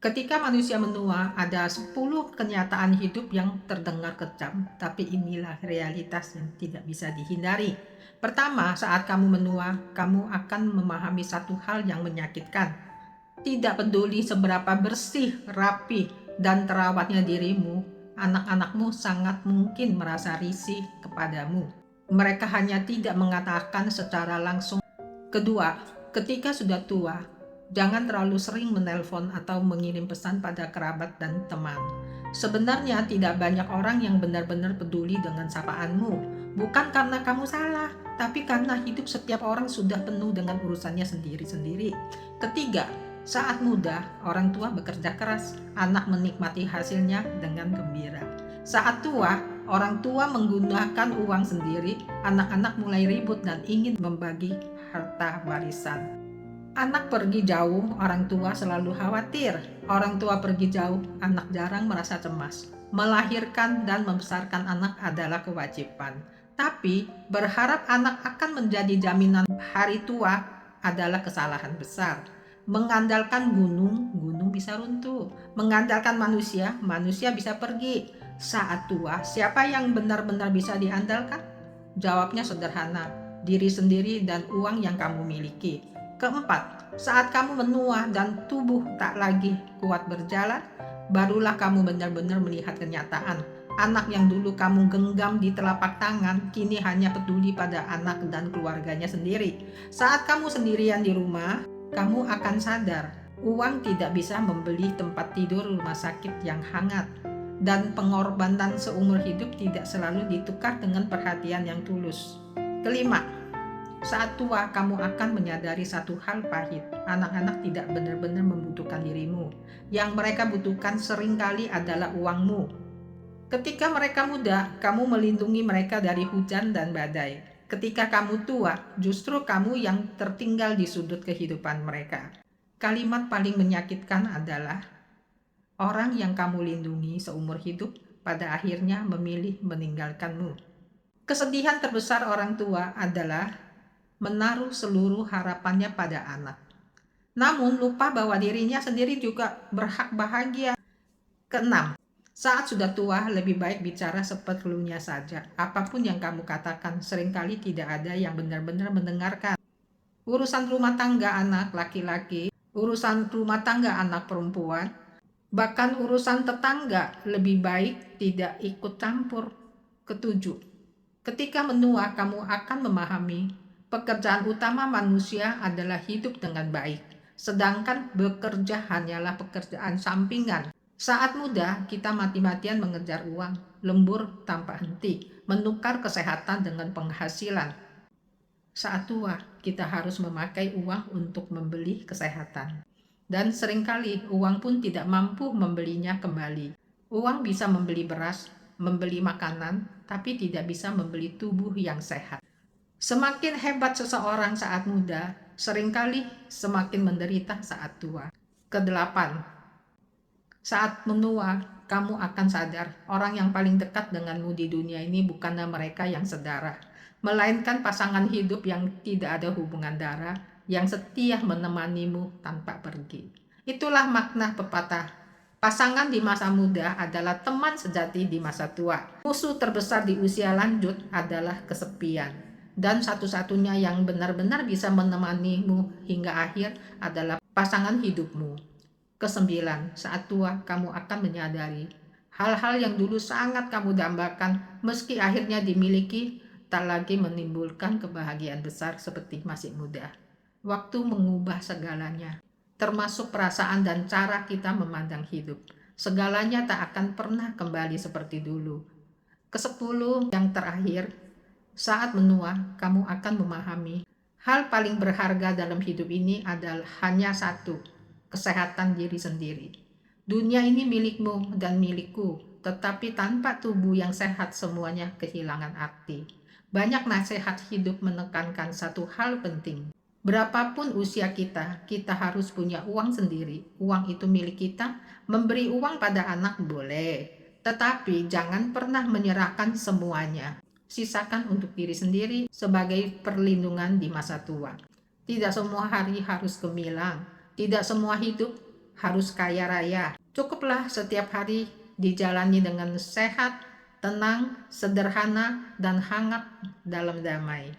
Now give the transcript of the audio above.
Ketika manusia menua, ada 10 kenyataan hidup yang terdengar kejam, tapi inilah realitas yang tidak bisa dihindari. Pertama, saat kamu menua, kamu akan memahami satu hal yang menyakitkan. Tidak peduli seberapa bersih, rapi, dan terawatnya dirimu, anak-anakmu sangat mungkin merasa risih kepadamu. Mereka hanya tidak mengatakan secara langsung. Kedua, ketika sudah tua, jangan terlalu sering menelpon atau mengirim pesan pada kerabat dan teman. Sebenarnya tidak banyak orang yang benar-benar peduli dengan sapaanmu. Bukan karena kamu salah, tapi karena hidup setiap orang sudah penuh dengan urusannya sendiri-sendiri. Ketiga, saat muda, orang tua bekerja keras, anak menikmati hasilnya dengan gembira. Saat tua, orang tua menggunakan uang sendiri, anak-anak mulai ribut dan ingin membagi harta warisan. Anak pergi jauh, orang tua selalu khawatir. Orang tua pergi jauh, anak jarang merasa cemas. Melahirkan dan membesarkan anak adalah kewajiban. Tapi berharap anak akan menjadi jaminan hari tua adalah kesalahan besar. Mengandalkan gunung, gunung bisa runtuh. Mengandalkan manusia, manusia bisa pergi. Saat tua, siapa yang benar-benar bisa diandalkan? Jawabnya sederhana, diri sendiri dan uang yang kamu miliki. Keempat, saat kamu menua dan tubuh tak lagi kuat berjalan, barulah kamu benar-benar melihat kenyataan. Anak yang dulu kamu genggam di telapak tangan, kini hanya peduli pada anak dan keluarganya sendiri. Saat kamu sendirian di rumah, kamu akan sadar, uang tidak bisa membeli tempat tidur rumah sakit yang hangat. Dan pengorbanan seumur hidup tidak selalu ditukar dengan perhatian yang tulus. Kelima, saat tua kamu akan menyadari satu hal pahit. Anak-anak tidak benar-benar membutuhkan dirimu. Yang mereka butuhkan seringkali adalah uangmu. Ketika mereka muda, kamu melindungi mereka dari hujan dan badai. Ketika kamu tua, justru kamu yang tertinggal di sudut kehidupan mereka. Kalimat paling menyakitkan adalah orang yang kamu lindungi seumur hidup pada akhirnya memilih meninggalkanmu. Kesedihan terbesar orang tua adalah menaruh seluruh harapannya pada anak, namun lupa bahwa dirinya sendiri juga berhak bahagia. Keenam, saat sudah tua lebih baik bicara seperlunya saja. Apapun yang kamu katakan seringkali tidak ada yang benar-benar mendengarkan. Urusan rumah tangga anak laki-laki, urusan rumah tangga anak perempuan, bahkan urusan tetangga lebih baik tidak ikut campur. Ketujuh, ketika menua kamu akan memahami pekerjaan utama manusia adalah hidup dengan baik, sedangkan bekerja hanyalah pekerjaan sampingan. Saat muda kita mati-matian mengejar uang, lembur tanpa henti, menukar kesehatan dengan penghasilan. Saat tua kita harus memakai uang untuk membeli kesehatan. Dan seringkali uang pun tidak mampu membelinya kembali. Uang bisa membeli beras, membeli makanan, tapi tidak bisa membeli tubuh yang sehat. Semakin hebat seseorang saat muda, seringkali semakin menderita saat tua. Kedelapan, saat menua, kamu akan sadar orang yang paling dekat denganmu di dunia ini bukanlah mereka yang sedarah, melainkan pasangan hidup yang tidak ada hubungan darah, yang setia menemanimu tanpa pergi. Itulah makna pepatah, pasangan di masa muda adalah teman sejati di masa tua. Musuh terbesar di usia lanjut adalah kesepian. Dan satu-satunya yang benar-benar bisa menemanimu hingga akhir adalah pasangan hidupmu. Kesembilan, saat tua kamu akan menyadari hal-hal yang dulu sangat kamu dambakan meski akhirnya dimiliki tak lagi menimbulkan kebahagiaan besar seperti masih muda. Waktu mengubah segalanya, termasuk perasaan dan cara kita memandang hidup. Segalanya tak akan pernah kembali seperti dulu. Kesepuluh yang terakhir, saat menua kamu akan memahami hal paling berharga dalam hidup ini adalah hanya satu, kesehatan diri sendiri. Dunia ini milikmu dan milikku, tetapi tanpa tubuh yang sehat semuanya kehilangan arti. Banyak nasihat hidup menekankan satu hal penting. Berapapun usia kita, kita harus punya uang sendiri. Uang itu milik kita. Memberi uang pada anak boleh, tetapi jangan pernah menyerahkan semuanya. Sisakan untuk diri sendiri sebagai perlindungan di masa tua. Tidak semua hari harus gemilang. Tidak semua hidup harus kaya raya. Cukuplah setiap hari dijalani dengan sehat, tenang, sederhana, dan hangat dalam damai.